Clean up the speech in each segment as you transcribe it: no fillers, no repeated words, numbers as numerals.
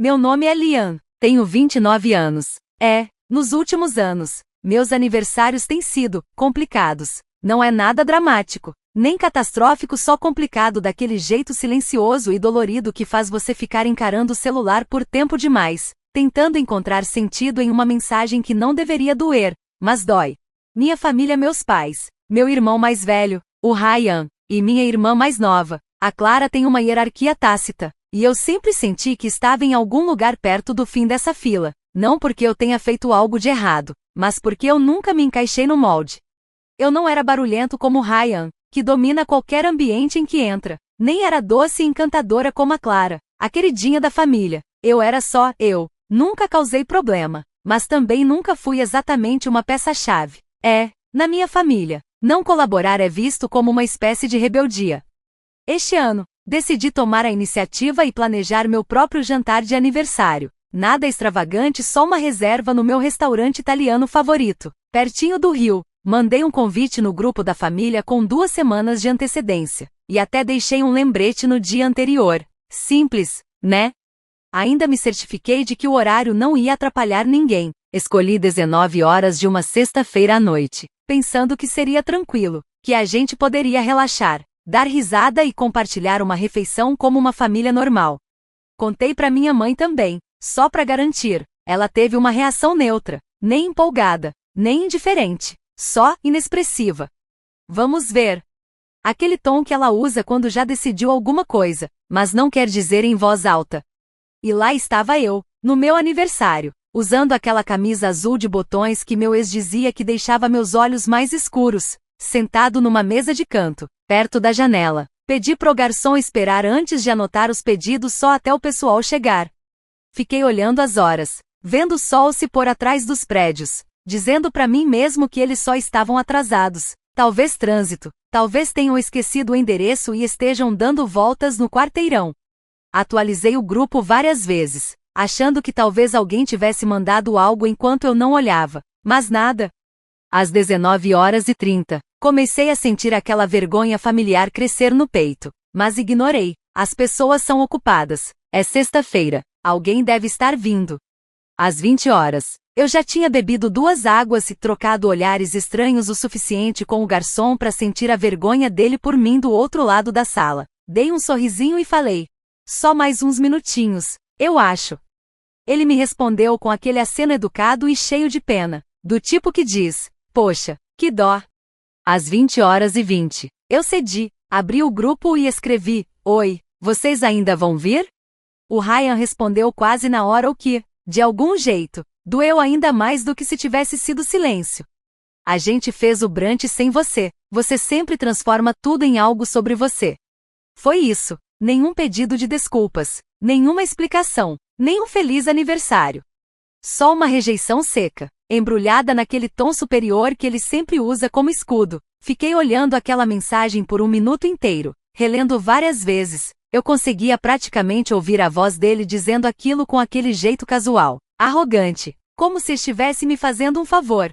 Meu nome é Lian, tenho 29 anos. Nos últimos anos, meus aniversários têm sido complicados. Não é nada dramático, nem catastrófico, só complicado daquele jeito silencioso e dolorido que faz você ficar encarando o celular por tempo demais, tentando encontrar sentido em uma mensagem que não deveria doer, mas dói. Minha família, meus pais, meu irmão mais velho, o Ryan, e minha irmã mais nova, a Clara, têm uma hierarquia tácita, e eu sempre senti que estava em algum lugar perto do fim dessa fila, não porque eu tenha feito algo de errado, mas porque eu nunca me encaixei no molde. Eu não era barulhento como o Ryan, que domina qualquer ambiente em que entra, nem era doce e encantadora como a Clara, a queridinha da família. Eu era só eu, nunca causei problema, mas também nunca fui exatamente uma peça-chave. Na minha família, não colaborar é visto como uma espécie de rebeldia. Este ano, decidi tomar a iniciativa e planejar meu próprio jantar de aniversário. Nada extravagante, só uma reserva no meu restaurante italiano favorito, pertinho do Rio. Mandei um convite no grupo da família com 2 semanas de antecedência, e até deixei um lembrete no dia anterior. Simples, né? Ainda me certifiquei de que o horário não ia atrapalhar ninguém. Escolhi 19 horas de uma sexta-feira à noite, pensando que seria tranquilo, que a gente poderia relaxar, dar risada e compartilhar uma refeição como uma família normal. Contei para minha mãe também, só para garantir. Ela teve uma reação neutra, nem empolgada, nem indiferente, só inexpressiva. Vamos ver. Aquele tom que ela usa quando já decidiu alguma coisa, mas não quer dizer em voz alta. E lá estava eu, no meu aniversário, usando aquela camisa azul de botões que meu ex dizia que deixava meus olhos mais escuros, sentado numa mesa de canto, perto da janela. Pedi pro garçom esperar antes de anotar os pedidos só até o pessoal chegar. Fiquei olhando as horas, vendo o sol se pôr atrás dos prédios, dizendo para mim mesmo que eles só estavam atrasados, talvez trânsito, talvez tenham esquecido o endereço e estejam dando voltas no quarteirão. Atualizei o grupo várias vezes, achando que talvez alguém tivesse mandado algo enquanto eu não olhava, mas nada. Às 19h30, comecei a sentir aquela vergonha familiar crescer no peito, mas ignorei. As pessoas são ocupadas, é sexta-feira, alguém deve estar vindo. Às 20h, eu já tinha bebido 2 águas e trocado olhares estranhos o suficiente com o garçom para sentir a vergonha dele por mim do outro lado da sala. Dei um sorrisinho e falei: só mais uns minutinhos, eu acho. Ele me respondeu com aquele aceno educado e cheio de pena, do tipo que diz: poxa, que dó. Às 20h20, eu cedi, abri o grupo e escrevi: oi, vocês ainda vão vir? O Ryan respondeu quase na hora, o que, de algum jeito, doeu ainda mais do que se tivesse sido silêncio. A gente fez o brunch sem você, você sempre transforma tudo em algo sobre você. Foi isso, nenhum pedido de desculpas, nenhuma explicação, nem um feliz aniversário. Só uma rejeição seca, embrulhada naquele tom superior que ele sempre usa como escudo. Fiquei olhando aquela mensagem por 1 minuto inteiro, relendo várias vezes. Eu conseguia praticamente ouvir a voz dele dizendo aquilo com aquele jeito casual, arrogante, como se estivesse me fazendo um favor.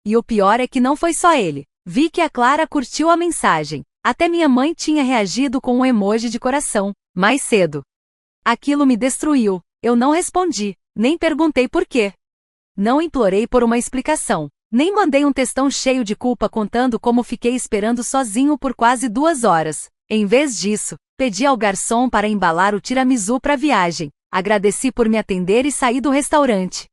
E o pior é que não foi só ele. Vi que a Clara curtiu a mensagem. Até minha mãe tinha reagido com um emoji de coração, mais cedo. Aquilo me destruiu. Eu não respondi, nem perguntei por quê. Não implorei por uma explicação, nem mandei um textão cheio de culpa contando como fiquei esperando sozinho por quase 2 horas. Em vez disso, pedi ao garçom para embalar o tiramisu para a viagem, agradeci por me atender e saí do restaurante.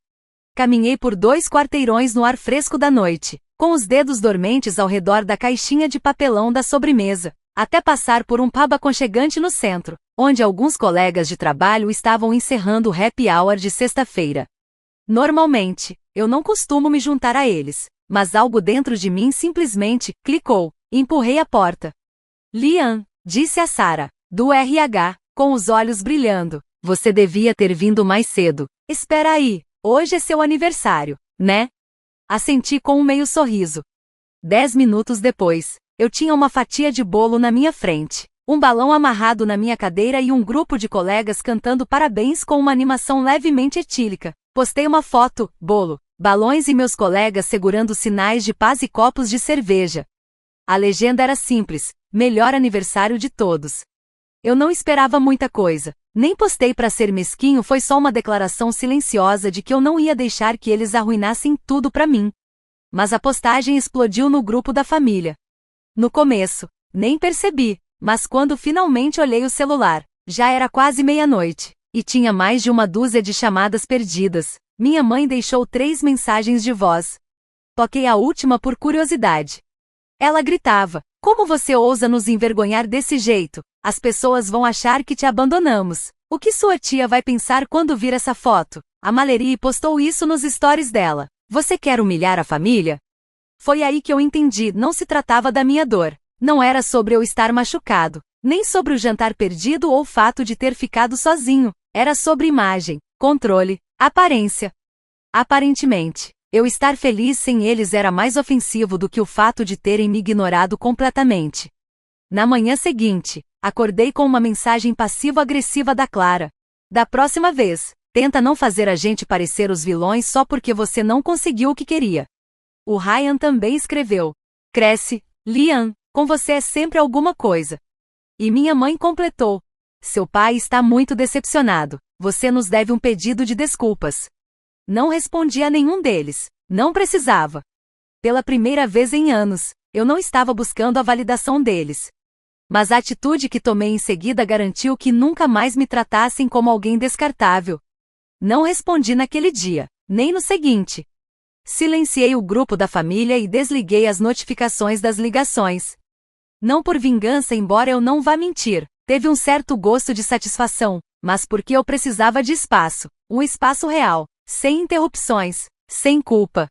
Caminhei por 2 quarteirões no ar fresco da noite, com os dedos dormentes ao redor da caixinha de papelão da sobremesa, até passar por um pub aconchegante no centro, onde alguns colegas de trabalho estavam encerrando o happy hour de sexta-feira. Normalmente, eu não costumo me juntar a eles, mas algo dentro de mim simplesmente clicou, e empurrei a porta. Lian, disse a Sarah, do RH, com os olhos brilhando, você devia ter vindo mais cedo. Espera aí, hoje é seu aniversário, né? Assenti com um meio sorriso. 10 minutos depois, eu tinha uma fatia de bolo na minha frente, um balão amarrado na minha cadeira e um grupo de colegas cantando parabéns com uma animação levemente etílica. Postei uma foto, bolo, balões e meus colegas segurando sinais de paz e copos de cerveja. A legenda era simples: melhor aniversário de todos. Eu não esperava muita coisa. Nem postei pra ser mesquinho, foi só uma declaração silenciosa de que eu não ia deixar que eles arruinassem tudo pra mim. Mas a postagem explodiu no grupo da família. No começo, nem percebi, mas quando finalmente olhei o celular, já era quase meia-noite, e tinha mais de uma dúzia de chamadas perdidas. Minha mãe deixou 3 mensagens de voz. Toquei a última por curiosidade. Ela gritava: "Como você ousa nos envergonhar desse jeito? As pessoas vão achar que te abandonamos. O que sua tia vai pensar quando vir essa foto?" A Malerie postou isso nos stories dela. "Você quer humilhar a família?" Foi aí que eu entendi, não se tratava da minha dor. Não era sobre eu estar machucado, nem sobre o jantar perdido ou o fato de ter ficado sozinho. Era sobre imagem, controle, aparência. Aparentemente, eu estar feliz sem eles era mais ofensivo do que o fato de terem me ignorado completamente. Na manhã seguinte, acordei com uma mensagem passivo-agressiva da Clara. "Da próxima vez, tenta não fazer a gente parecer os vilões só porque você não conseguiu o que queria." O Ryan também escreveu: "Cresce, Liam, com você é sempre alguma coisa." E minha mãe completou: "Seu pai está muito decepcionado, você nos deve um pedido de desculpas." Não respondi a nenhum deles, não precisava. Pela primeira vez em anos, eu não estava buscando a validação deles. Mas a atitude que tomei em seguida garantiu que nunca mais me tratassem como alguém descartável. Não respondi naquele dia, nem no seguinte. Silenciei o grupo da família e desliguei as notificações das ligações. Não por vingança, embora eu não vá mentir, teve um certo gosto de satisfação, mas porque eu precisava de espaço, um espaço real, sem interrupções, sem culpa.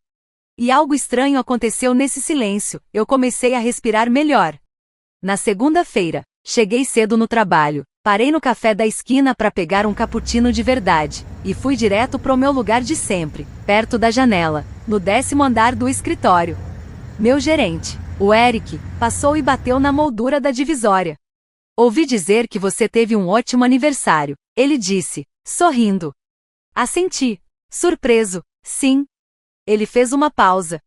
E algo estranho aconteceu nesse silêncio, eu comecei a respirar melhor. Na segunda-feira, cheguei cedo no trabalho, parei no café da esquina para pegar um cappuccino de verdade, e fui direto pro meu lugar de sempre, perto da janela, no 10º andar do escritório. Meu gerente, o Eric, passou e bateu na moldura da divisória. "Ouvi dizer que você teve um ótimo aniversário", ele disse, sorrindo. Assenti, surpreso. "Sim." Ele fez uma pausa.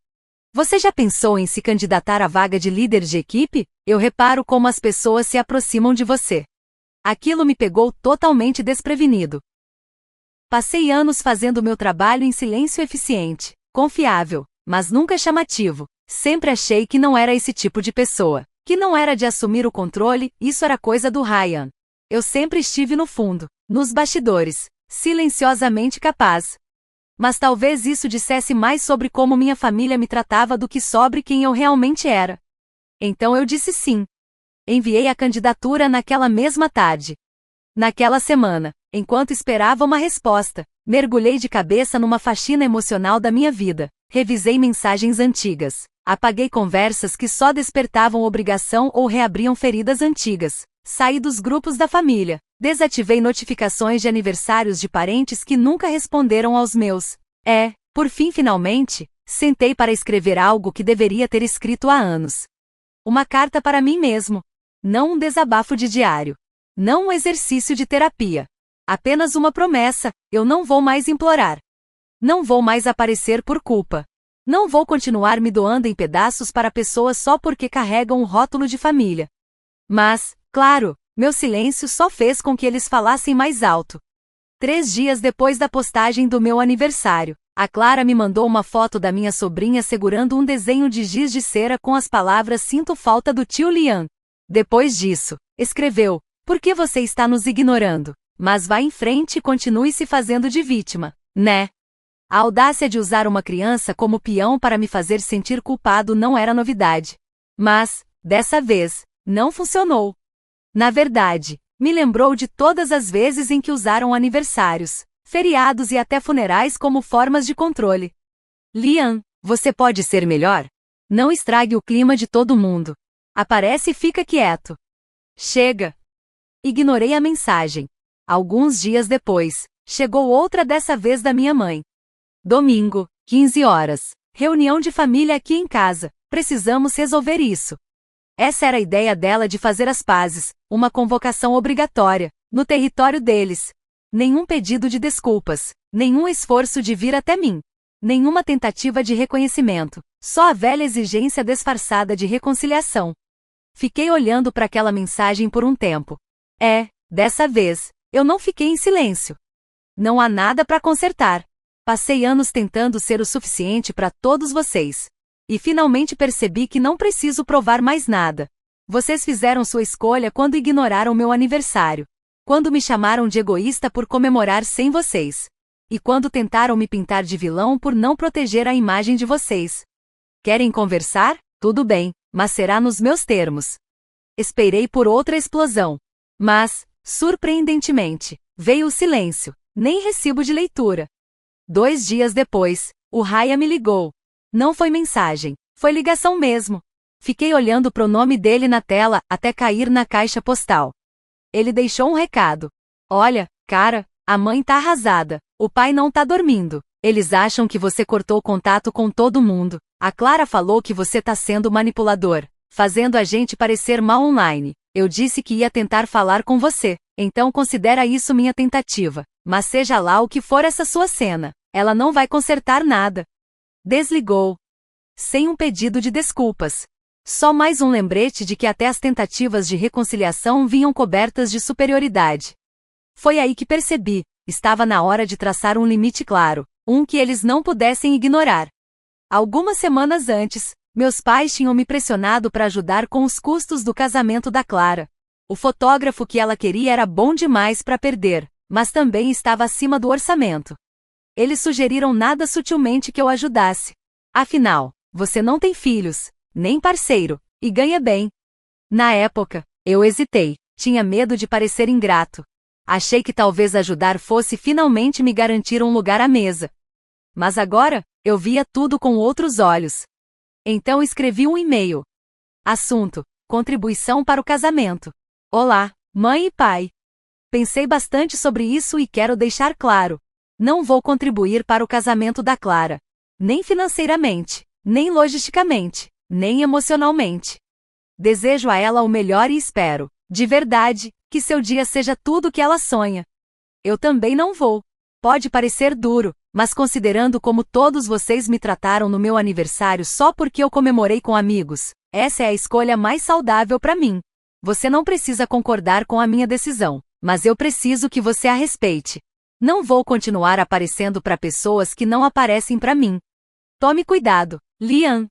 "Você já pensou em se candidatar à vaga de líder de equipe? Eu reparo como as pessoas se aproximam de você." Aquilo me pegou totalmente desprevenido. Passei anos fazendo meu trabalho em silêncio, eficiente, confiável, mas nunca chamativo. Sempre achei que não era esse tipo de pessoa, que não era de assumir o controle, isso era coisa do Ryan. Eu sempre estive no fundo, nos bastidores, silenciosamente capaz. Mas talvez isso dissesse mais sobre como minha família me tratava do que sobre quem eu realmente era. Então eu disse sim. Enviei a candidatura naquela mesma tarde. Naquela semana, enquanto esperava uma resposta, mergulhei de cabeça numa faxina emocional da minha vida. Revisei mensagens antigas, apaguei conversas que só despertavam obrigação ou reabriam feridas antigas. Saí dos grupos da família, desativei notificações de aniversários de parentes que nunca responderam aos meus. Por fim, finalmente, sentei para escrever algo que deveria ter escrito há anos. Uma carta para mim mesmo. Não um desabafo de diário. Não um exercício de terapia. Apenas uma promessa: eu não vou mais implorar. Não vou mais aparecer por culpa. Não vou continuar me doando em pedaços para pessoas só porque carregam um rótulo de família. Mas, claro, meu silêncio só fez com que eles falassem mais alto. 3 dias depois da postagem do meu aniversário, a Clara me mandou uma foto da minha sobrinha segurando um desenho de giz de cera com as palavras "Sinto falta do tio Liam." Depois disso, escreveu: "Por que você está nos ignorando? Mas vá em frente e continue se fazendo de vítima, né?" A audácia de usar uma criança como peão para me fazer sentir culpado não era novidade. Mas, dessa vez, não funcionou. Na verdade, me lembrou de todas as vezes em que usaram aniversários, feriados e até funerais como formas de controle. "Liam, você pode ser melhor? Não estrague o clima de todo mundo. Aparece e fica quieto." Chega! Ignorei a mensagem. Alguns dias depois, chegou outra, dessa vez da minha mãe. "Domingo, 15 horas. Reunião de família aqui em casa. Precisamos resolver isso." Essa era a ideia dela de fazer as pazes, uma convocação obrigatória, no território deles. Nenhum pedido de desculpas, nenhum esforço de vir até mim. Nenhuma tentativa de reconhecimento, só a velha exigência disfarçada de reconciliação. Fiquei olhando para aquela mensagem por um tempo. Dessa vez, eu não fiquei em silêncio. Não há nada para consertar. Passei anos tentando ser o suficiente para todos vocês. E finalmente percebi que não preciso provar mais nada. Vocês fizeram sua escolha quando ignoraram meu aniversário. Quando me chamaram de egoísta por comemorar sem vocês. E quando tentaram me pintar de vilão por não proteger a imagem de vocês. Querem conversar? Tudo bem, mas será nos meus termos. Esperei por outra explosão. Mas, surpreendentemente, veio o silêncio, nem recibo de leitura. 2 dias depois, o Raya me ligou. Não foi mensagem, foi ligação mesmo. Fiquei olhando pro nome dele na tela até cair na caixa postal. Ele deixou um recado. Olha, cara, a mãe tá arrasada, o pai não tá dormindo. Eles acham que você cortou contato com todo mundo. A Clara falou que você tá sendo manipulador, fazendo a gente parecer mal online. Eu disse que ia tentar falar com você, então considera isso minha tentativa. Mas seja lá o que for essa sua cena, ela não vai consertar nada. Desligou. Sem um pedido de desculpas. Só mais um lembrete de que até as tentativas de reconciliação vinham cobertas de superioridade. Foi aí que percebi, estava na hora de traçar um limite claro, um que eles não pudessem ignorar. Algumas semanas antes, meus pais tinham me pressionado para ajudar com os custos do casamento da Clara. O fotógrafo que ela queria era bom demais para perder, mas também estava acima do orçamento. Eles sugeriram nada sutilmente que eu ajudasse. Afinal, você não tem filhos, nem parceiro, e ganha bem. Na época, eu hesitei, tinha medo de parecer ingrato. Achei que talvez ajudar fosse finalmente me garantir um lugar à mesa. Mas agora, eu via tudo com outros olhos. Então escrevi um e-mail. Assunto: contribuição para o casamento. Olá, mãe e pai. Pensei bastante sobre isso e quero deixar claro. Não vou contribuir para o casamento da Clara. Nem financeiramente, nem logisticamente, nem emocionalmente. Desejo a ela o melhor e espero, de verdade, que seu dia seja tudo o que ela sonha. Eu também não vou. Pode parecer duro, mas considerando como todos vocês me trataram no meu aniversário só porque eu comemorei com amigos, essa é a escolha mais saudável para mim. Você não precisa concordar com a minha decisão, mas eu preciso que você a respeite. Não vou continuar aparecendo para pessoas que não aparecem para mim. Tome cuidado, Lian.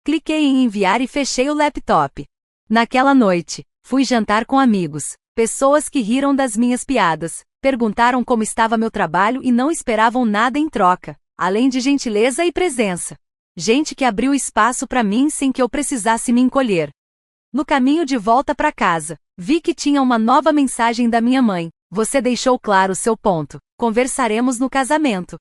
Cliquei em enviar e fechei o laptop. Naquela noite, fui jantar com amigos, pessoas que riram das minhas piadas, perguntaram como estava meu trabalho e não esperavam nada em troca, além de gentileza e presença. Gente que abriu espaço para mim sem que eu precisasse me encolher. No caminho de volta para casa, vi que tinha uma nova mensagem da minha mãe. Você deixou claro seu ponto. Conversaremos no casamento.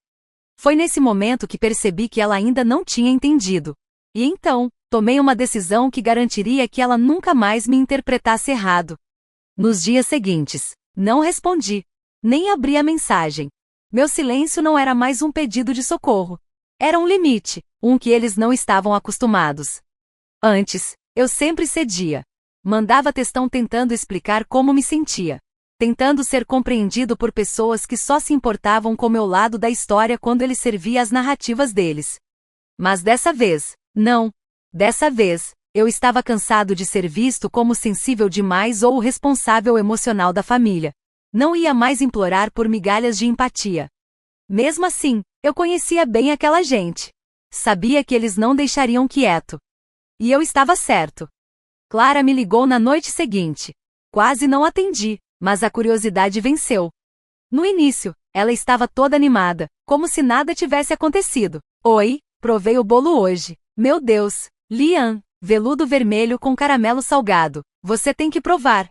Foi nesse momento que percebi que ela ainda não tinha entendido. E então, tomei uma decisão que garantiria que ela nunca mais me interpretasse errado. Nos dias seguintes, não respondi. Nem abri a mensagem. Meu silêncio não era mais um pedido de socorro. Era um limite, um que eles não estavam acostumados. Antes, eu sempre cedia. Mandava textão tentando explicar como me sentia. Tentando ser compreendido por pessoas que só se importavam com meu lado da história quando ele servia às narrativas deles. Mas dessa vez, não. Dessa vez, eu estava cansado de ser visto como sensível demais ou o responsável emocional da família. Não ia mais implorar por migalhas de empatia. Mesmo assim, eu conhecia bem aquela gente. Sabia que eles não deixariam quieto. E eu estava certo. Clara me ligou na noite seguinte. Quase não atendi, mas a curiosidade venceu. No início, ela estava toda animada, como se nada tivesse acontecido. Oi, provei o bolo hoje. Meu Deus, Lian, veludo vermelho com caramelo salgado. Você tem que provar.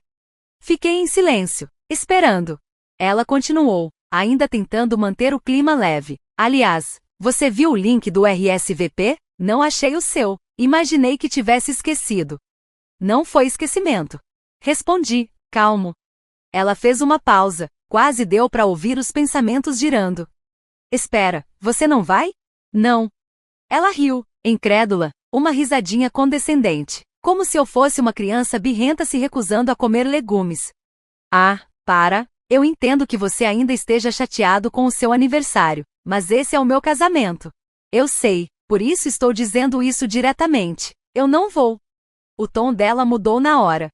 Fiquei em silêncio, esperando. Ela continuou, ainda tentando manter o clima leve. Aliás, você viu o link do RSVP? Não achei o seu. Imaginei que tivesse esquecido. Não foi esquecimento. Respondi, calmo. Ela fez uma pausa, quase deu para ouvir os pensamentos girando. Espera, você não vai? Não. Ela riu, incrédula, uma risadinha condescendente, como se eu fosse uma criança birrenta se recusando a comer legumes. Ah, para, eu entendo que você ainda esteja chateado com o seu aniversário, mas esse é o meu casamento. Eu sei, por isso estou dizendo isso diretamente. Eu não vou. O tom dela mudou na hora.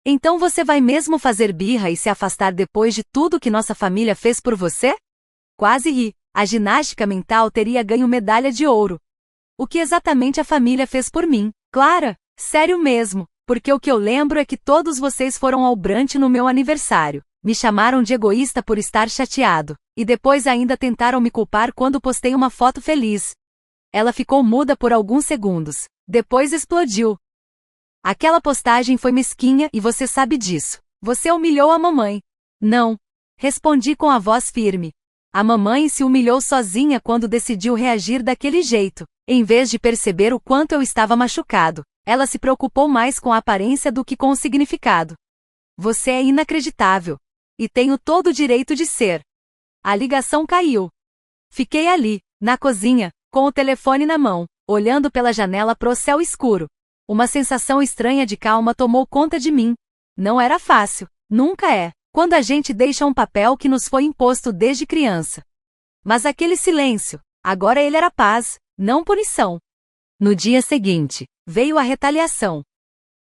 Então você vai mesmo fazer birra e se afastar depois de tudo que nossa família fez por você? Quase ri. A ginástica mental teria ganho medalha de ouro. O que exatamente a família fez por mim? Clara, sério mesmo, porque o que eu lembro é que todos vocês foram ao brunch no meu aniversário. Me chamaram de egoísta por estar chateado, e depois ainda tentaram me culpar quando postei uma foto feliz. Ela ficou muda por alguns segundos, depois explodiu. Aquela postagem foi mesquinha e você sabe disso. Você humilhou a mamãe. Não. Respondi com a voz firme. A mamãe se humilhou sozinha quando decidiu reagir daquele jeito. Em vez de perceber o quanto eu estava machucado, ela se preocupou mais com a aparência do que com o significado. Você é inacreditável. E tenho todo o direito de ser. A ligação caiu. Fiquei ali, na cozinha, com o telefone na mão, olhando pela janela pro céu escuro. Uma sensação estranha de calma tomou conta de mim. Não era fácil, nunca é, quando a gente deixa um papel que nos foi imposto desde criança. Mas aquele silêncio, agora ele era paz, não punição. No dia seguinte, veio a retaliação.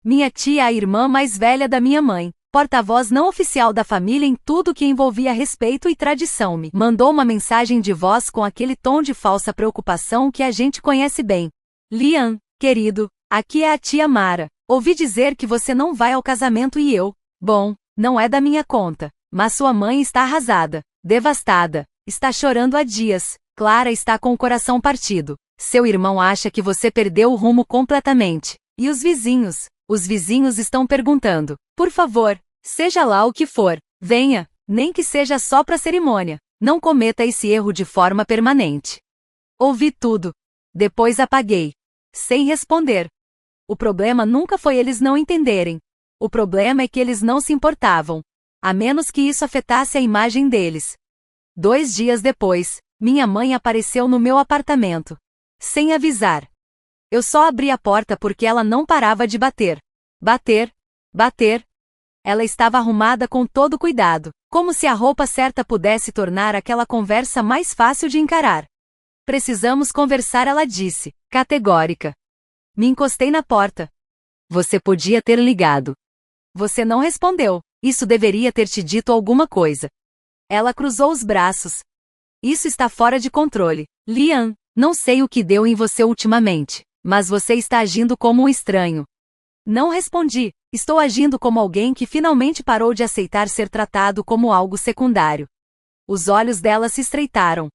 Minha tia, a irmã mais velha da minha mãe, porta-voz não oficial da família em tudo que envolvia respeito e tradição, me mandou uma mensagem de voz com aquele tom de falsa preocupação que a gente conhece bem. Liam, querido, aqui é a tia Mara. Ouvi dizer que você não vai ao casamento e eu... Bom, não é da minha conta, mas sua mãe está arrasada, devastada, está chorando há dias. Clara está com o coração partido. Seu irmão acha que você perdeu o rumo completamente. E os vizinhos? Os vizinhos estão perguntando. Por favor, seja lá o que for, venha, nem que seja só para cerimônia. Não cometa esse erro de forma permanente. Ouvi tudo. Depois apaguei. Sem responder. O problema nunca foi eles não entenderem. O problema é que eles não se importavam. A menos que isso afetasse a imagem deles. 2 dias depois, minha mãe apareceu no meu apartamento. Sem avisar. Eu só abri a porta porque ela não parava de bater. Bater. Bater. Ela estava arrumada com todo cuidado, como se a roupa certa pudesse tornar aquela conversa mais fácil de encarar. Precisamos conversar, ela disse, categórica. Me encostei na porta. Você podia ter ligado. Você não respondeu. Isso deveria ter te dito alguma coisa. Ela cruzou os braços. Isso está fora de controle. Liam, não sei o que deu em você ultimamente, mas você está agindo como um estranho. Não respondi. Estou agindo como alguém que finalmente parou de aceitar ser tratado como algo secundário. Os olhos dela se estreitaram.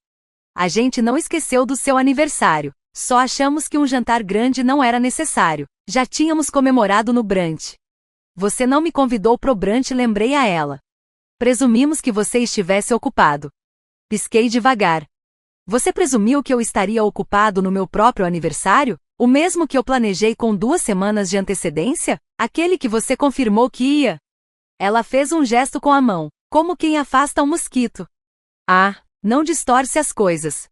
A gente não esqueceu do seu aniversário. Só achamos que um jantar grande não era necessário. Já tínhamos comemorado no brunch. Você não me convidou pro brunch, lembrei a ela. Presumimos que você estivesse ocupado. Pisquei devagar. Você presumiu que eu estaria ocupado no meu próprio aniversário? O mesmo que eu planejei com 2 semanas de antecedência? Aquele que você confirmou que ia? Ela fez um gesto com a mão, como quem afasta um mosquito. Ah, não distorce as coisas.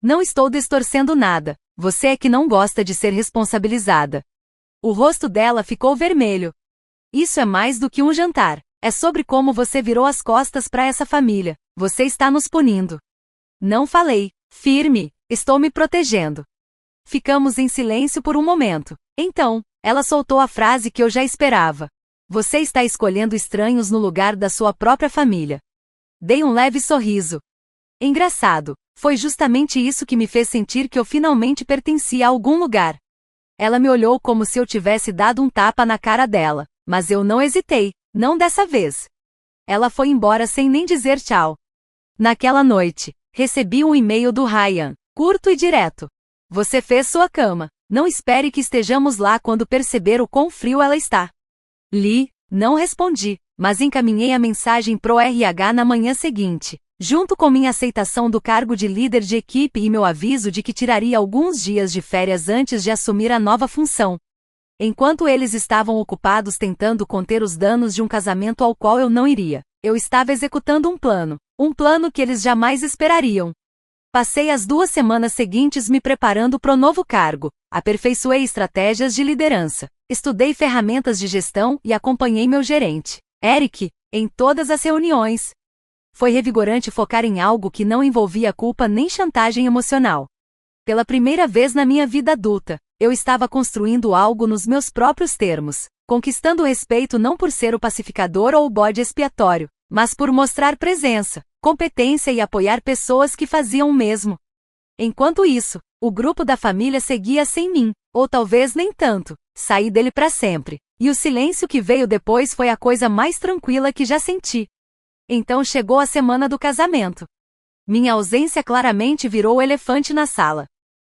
Não estou distorcendo nada. Você é que não gosta de ser responsabilizada. O rosto dela ficou vermelho. Isso é mais do que um jantar. É sobre como você virou as costas para essa família. Você está nos punindo. Não falei. Firme. Estou me protegendo. Ficamos em silêncio por um momento. Então, ela soltou a frase que eu já esperava. Você está escolhendo estranhos no lugar da sua própria família. Dei um leve sorriso. Engraçado. Foi justamente isso que me fez sentir que eu finalmente pertencia a algum lugar. Ela me olhou como se eu tivesse dado um tapa na cara dela, mas eu não hesitei, não dessa vez. Ela foi embora sem nem dizer tchau. Naquela noite, recebi um e-mail do Ryan, curto e direto. Você fez sua cama. Não espere que estejamos lá quando perceber o quão frio ela está. Li, não respondi, mas encaminhei a mensagem pro RH na manhã seguinte, junto com minha aceitação do cargo de líder de equipe e meu aviso de que tiraria alguns dias de férias antes de assumir a nova função. Enquanto eles estavam ocupados tentando conter os danos de um casamento ao qual eu não iria, eu estava executando um plano que eles jamais esperariam. Passei as 2 semanas seguintes me preparando pro novo cargo, aperfeiçoei estratégias de liderança, estudei ferramentas de gestão e acompanhei meu gerente, Eric, em todas as reuniões. Foi revigorante focar em algo que não envolvia culpa nem chantagem emocional. Pela primeira vez na minha vida adulta, eu estava construindo algo nos meus próprios termos. conquistando o respeito não por ser o pacificador ou o bode expiatório, mas por mostrar presença, competência e apoiar pessoas que faziam o mesmo. Enquanto isso, o grupo da família seguia sem mim, ou talvez nem tanto, saí dele para sempre, e o silêncio que veio depois foi a coisa mais tranquila que já senti. Então chegou a semana do casamento. Minha ausência claramente virou o elefante na sala.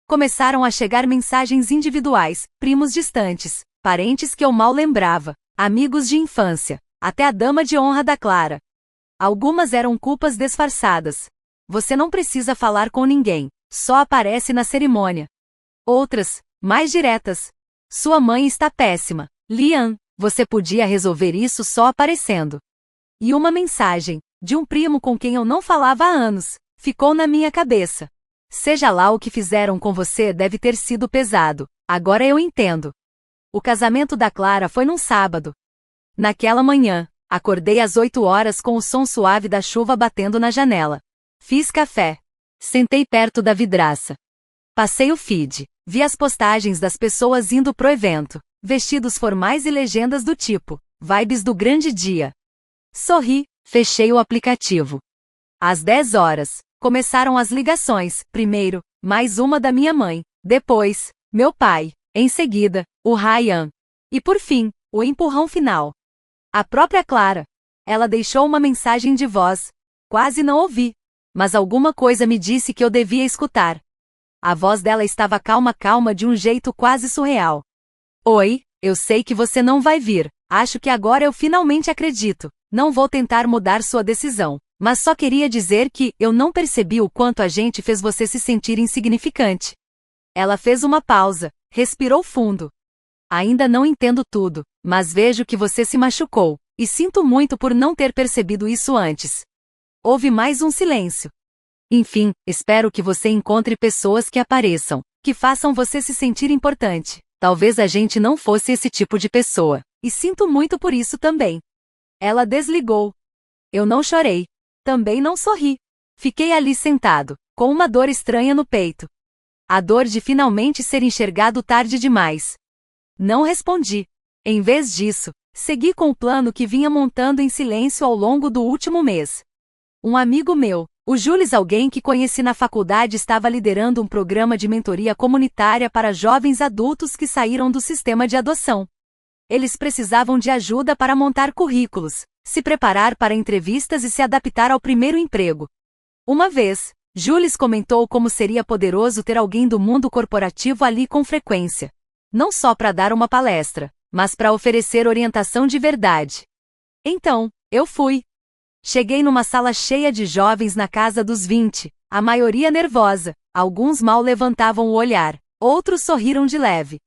Começaram a chegar mensagens individuais, primos distantes, parentes que eu mal lembrava, amigos de infância, até a dama de honra da Clara. Algumas eram culpas disfarçadas. Você não precisa falar com ninguém, só aparece na cerimônia. Outras, mais diretas. Sua mãe está péssima. Lian, você podia resolver isso só aparecendo. E uma mensagem, de um primo com quem eu não falava há anos, ficou na minha cabeça. Seja lá o que fizeram com você deve ter sido pesado, agora eu entendo. O casamento da Clara foi num sábado. Naquela manhã, acordei às 8 horas com o som suave da chuva batendo na janela. Fiz café. Sentei perto da vidraça. Passei o feed. Vi as postagens das pessoas indo pro evento, vestidos formais e legendas do tipo, vibes do grande dia. Sorri, fechei o aplicativo. Às 10 horas, começaram as ligações, primeiro, mais uma da minha mãe, depois, meu pai, em seguida, o Ryan. E por fim, o empurrão final. A própria Clara. Ela deixou uma mensagem de voz. Quase não ouvi, mas alguma coisa me disse que eu devia escutar. A voz dela estava calma de um jeito quase surreal. Oi, eu sei que você não vai vir, acho que agora eu finalmente acredito. Não vou tentar mudar sua decisão, mas só queria dizer que eu não percebi o quanto a gente fez você se sentir insignificante. Ela fez uma pausa, respirou fundo. Ainda não entendo tudo, mas vejo que você se machucou, e sinto muito por não ter percebido isso antes. Houve mais um silêncio. Enfim, espero que você encontre pessoas que apareçam, que façam você se sentir importante. Talvez a gente não fosse esse tipo de pessoa, e sinto muito por isso também. Ela desligou. Eu não chorei. Também não sorri. Fiquei ali sentado, com uma dor estranha no peito. A dor de finalmente ser enxergado tarde demais. Não respondi. Em vez disso, segui com o plano que vinha montando em silêncio ao longo do último mês. Um amigo meu, o Jules, alguém que conheci na faculdade, estava liderando um programa de mentoria comunitária para jovens adultos que saíram do sistema de adoção. Eles precisavam de ajuda para montar currículos, se preparar para entrevistas e se adaptar ao primeiro emprego. Uma vez, Jules comentou como seria poderoso ter alguém do mundo corporativo ali com frequência. Não só para dar uma palestra, mas para oferecer orientação de verdade. Então, eu fui. Cheguei numa sala cheia de jovens na casa dos 20, a maioria nervosa, alguns mal levantavam o olhar, outros sorriram de leve.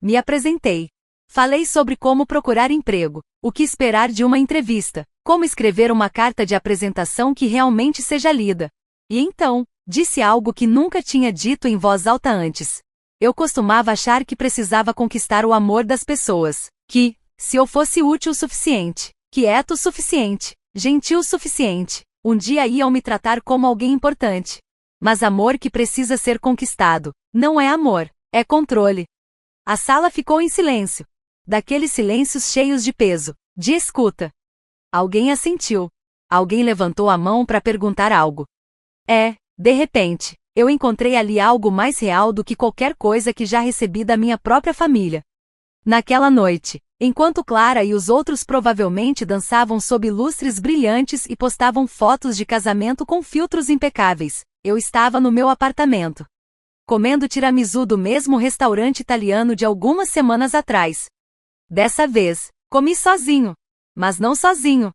Me apresentei. Falei sobre como procurar emprego, o que esperar de uma entrevista, como escrever uma carta de apresentação que realmente seja lida. E então, disse algo que nunca tinha dito em voz alta antes. Eu costumava achar que precisava conquistar o amor das pessoas, que, se eu fosse útil o suficiente, quieto o suficiente, gentil o suficiente, um dia iam me tratar como alguém importante. Mas amor que precisa ser conquistado, não é amor, é controle. A sala ficou em silêncio. Daqueles silêncios cheios de peso, de escuta. Alguém assentiu. Alguém levantou a mão para perguntar algo. De repente, eu encontrei ali algo mais real do que qualquer coisa que já recebi da minha própria família. Naquela noite, enquanto Clara e os outros provavelmente dançavam sob lustres brilhantes e postavam fotos de casamento com filtros impecáveis, eu estava no meu apartamento, comendo tiramisu do mesmo restaurante italiano de algumas semanas atrás. Dessa vez, comi sozinho. Mas não sozinho.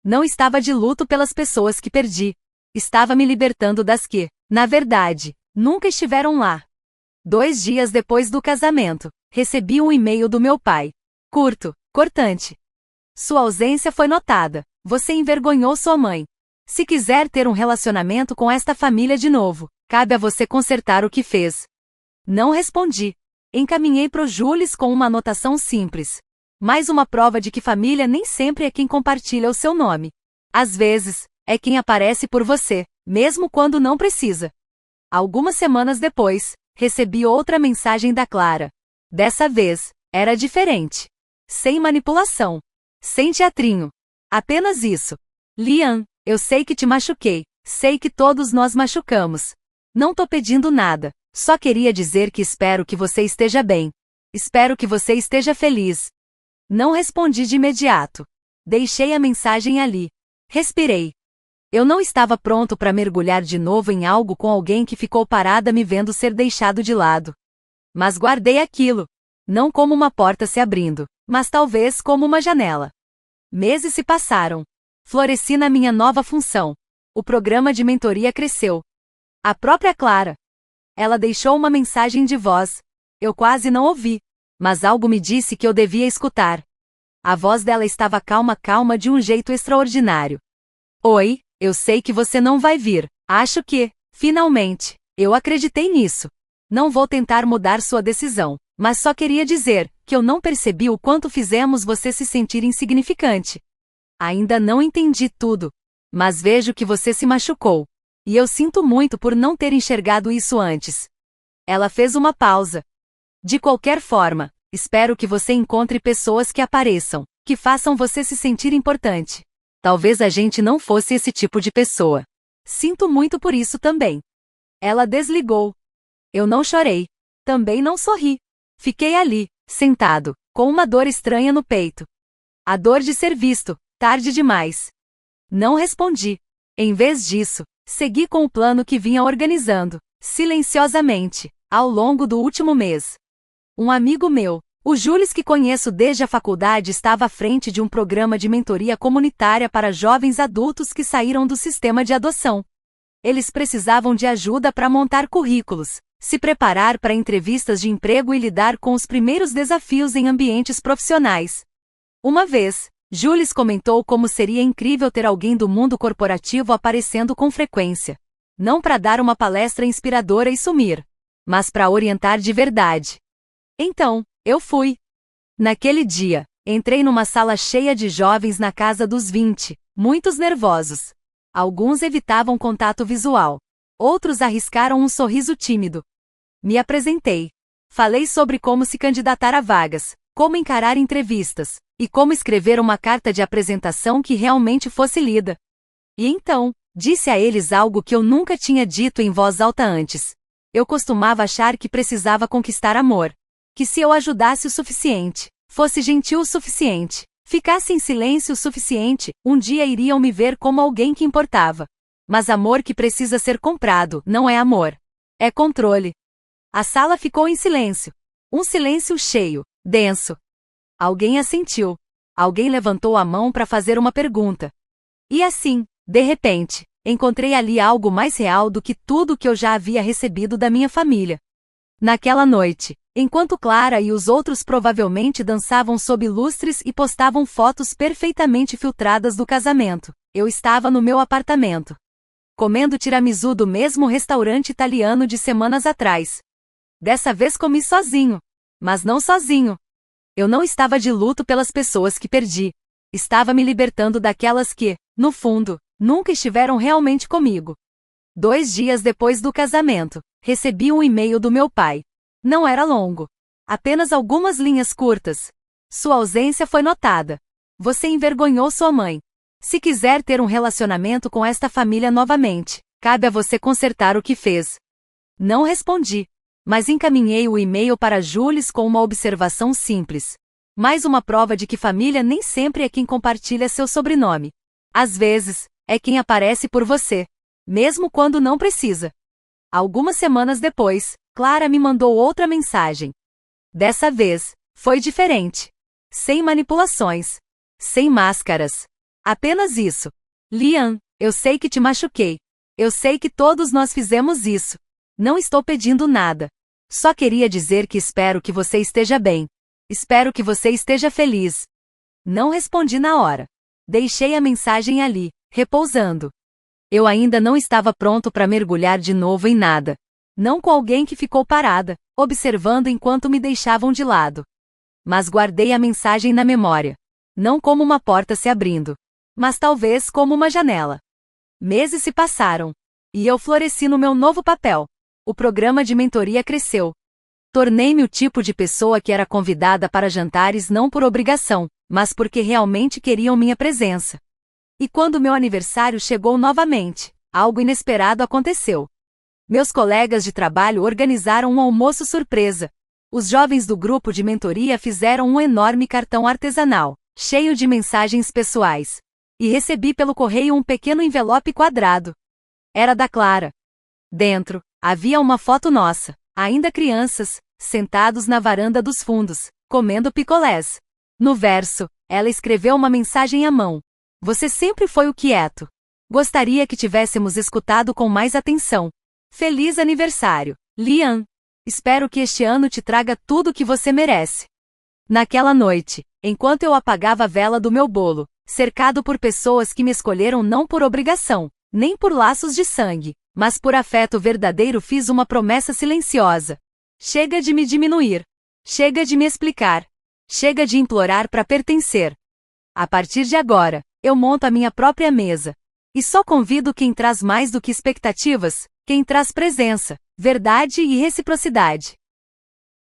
Não estava de luto pelas pessoas que perdi. Estava me libertando das que, na verdade, nunca estiveram lá. 2 dias depois do casamento, recebi um e-mail do meu pai. Curto, cortante. Sua ausência foi notada. Você envergonhou sua mãe. Se quiser ter um relacionamento com esta família de novo, cabe a você consertar o que fez. Não respondi. Encaminhei pro Jules com uma anotação simples. Mais uma prova de que família nem sempre é quem compartilha o seu nome. Às vezes, é quem aparece por você, mesmo quando não precisa. Algumas semanas depois, recebi outra mensagem da Clara. Dessa vez, era diferente. Sem manipulação. Sem teatrinho. Apenas isso. Liam, eu sei que te machuquei. Sei que todos nós machucamos. Não tô pedindo nada. Só queria dizer que espero que você esteja bem. Espero que você esteja feliz. Não respondi de imediato. Deixei a mensagem ali. Respirei. Eu não estava pronto para mergulhar de novo em algo com alguém que ficou parada me vendo ser deixado de lado. Mas guardei aquilo. Não como uma porta se abrindo, mas talvez como uma janela. Meses se passaram. Floresci na minha nova função. O programa de mentoria cresceu. A própria Clara. Ela deixou uma mensagem de voz. Eu quase não ouvi, mas algo me disse que eu devia escutar. A voz dela estava calma de um jeito extraordinário. Oi, eu sei que você não vai vir. Acho que, finalmente, eu acreditei nisso. Não vou tentar mudar sua decisão, mas só queria dizer que eu não percebi o quanto fizemos você se sentir insignificante. Ainda não entendi tudo, mas vejo que você se machucou. E eu sinto muito por não ter enxergado isso antes. Ela fez uma pausa. De qualquer forma, espero que você encontre pessoas que apareçam, que façam você se sentir importante. Talvez a gente não fosse esse tipo de pessoa. Sinto muito por isso também. Ela desligou. Eu não chorei. Também não sorri. Fiquei ali, sentado, com uma dor estranha no peito. A dor de ser visto, tarde demais. Não respondi. Em vez disso, segui com o plano que vinha organizando, silenciosamente, ao longo do último mês. Um amigo meu, o Jules, que conheço desde a faculdade, estava à frente de um programa de mentoria comunitária para jovens adultos que saíram do sistema de adoção. Eles precisavam de ajuda para montar currículos, se preparar para entrevistas de emprego e lidar com os primeiros desafios em ambientes profissionais. Uma vez, Jules comentou como seria incrível ter alguém do mundo corporativo aparecendo com frequência. Não para dar uma palestra inspiradora e sumir, mas para orientar de verdade. Então, eu fui. Naquele dia, entrei numa sala cheia de jovens na casa dos 20, muitos nervosos. Alguns evitavam contato visual. Outros arriscaram um sorriso tímido. Me apresentei. Falei sobre como se candidatar a vagas, como encarar entrevistas, e como escrever uma carta de apresentação que realmente fosse lida. E então, disse a eles algo que eu nunca tinha dito em voz alta antes. Eu costumava achar que precisava conquistar amor. Que se eu ajudasse o suficiente, fosse gentil o suficiente, ficasse em silêncio o suficiente, um dia iriam me ver como alguém que importava. Mas amor que precisa ser comprado não é amor. É controle. A sala ficou em silêncio. Um silêncio cheio, denso. Alguém assentiu. Alguém levantou a mão para fazer uma pergunta. E assim, de repente, encontrei ali algo mais real do que tudo que eu já havia recebido da minha família. Naquela noite, enquanto Clara e os outros provavelmente dançavam sob lustres e postavam fotos perfeitamente filtradas do casamento, eu estava no meu apartamento, comendo tiramisu do mesmo restaurante italiano de semanas atrás. Dessa vez comi sozinho. Mas não sozinho. Eu não estava de luto pelas pessoas que perdi. Estava me libertando daquelas que, no fundo, nunca estiveram realmente comigo. 2 dias depois do casamento, recebi um e-mail do meu pai. Não era longo. Apenas algumas linhas curtas. Sua ausência foi notada. Você envergonhou sua mãe. Se quiser ter um relacionamento com esta família novamente, cabe a você consertar o que fez. Não respondi, mas encaminhei o e-mail para Jules com uma observação simples. Mais uma prova de que família nem sempre é quem compartilha seu sobrenome. Às vezes, é quem aparece por você, mesmo quando não precisa. Algumas semanas depois, Clara me mandou outra mensagem. Dessa vez, foi diferente. Sem manipulações. Sem máscaras. Apenas isso. Liam, eu sei que te machuquei. Eu sei que todos nós fizemos isso. Não estou pedindo nada. Só queria dizer que espero que você esteja bem. Espero que você esteja feliz. Não respondi na hora. Deixei a mensagem ali, repousando. Eu ainda não estava pronto para mergulhar de novo em nada. Não com alguém que ficou parada, observando enquanto me deixavam de lado. Mas guardei a mensagem na memória. Não como uma porta se abrindo, mas talvez como uma janela. Meses se passaram. E eu floresci no meu novo papel. O programa de mentoria cresceu. Tornei-me o tipo de pessoa que era convidada para jantares não por obrigação, mas porque realmente queriam minha presença. E quando meu aniversário chegou novamente, algo inesperado aconteceu. Meus colegas de trabalho organizaram um almoço surpresa. Os jovens do grupo de mentoria fizeram um enorme cartão artesanal, cheio de mensagens pessoais. E recebi pelo correio um pequeno envelope quadrado. Era da Clara. Dentro, havia uma foto nossa, ainda crianças, sentados na varanda dos fundos, comendo picolés. No verso, ela escreveu uma mensagem à mão. Você sempre foi o quieto. Gostaria que tivéssemos escutado com mais atenção. Feliz aniversário, Lian. Espero que este ano te traga tudo o que você merece. Naquela noite, enquanto eu apagava a vela do meu bolo, cercado por pessoas que me escolheram não por obrigação, nem por laços de sangue, mas por afeto verdadeiro, fiz uma promessa silenciosa. Chega de me diminuir. Chega de me explicar. Chega de implorar para pertencer. A partir de agora, eu monto a minha própria mesa. E só convido quem traz mais do que expectativas, quem traz presença, verdade e reciprocidade.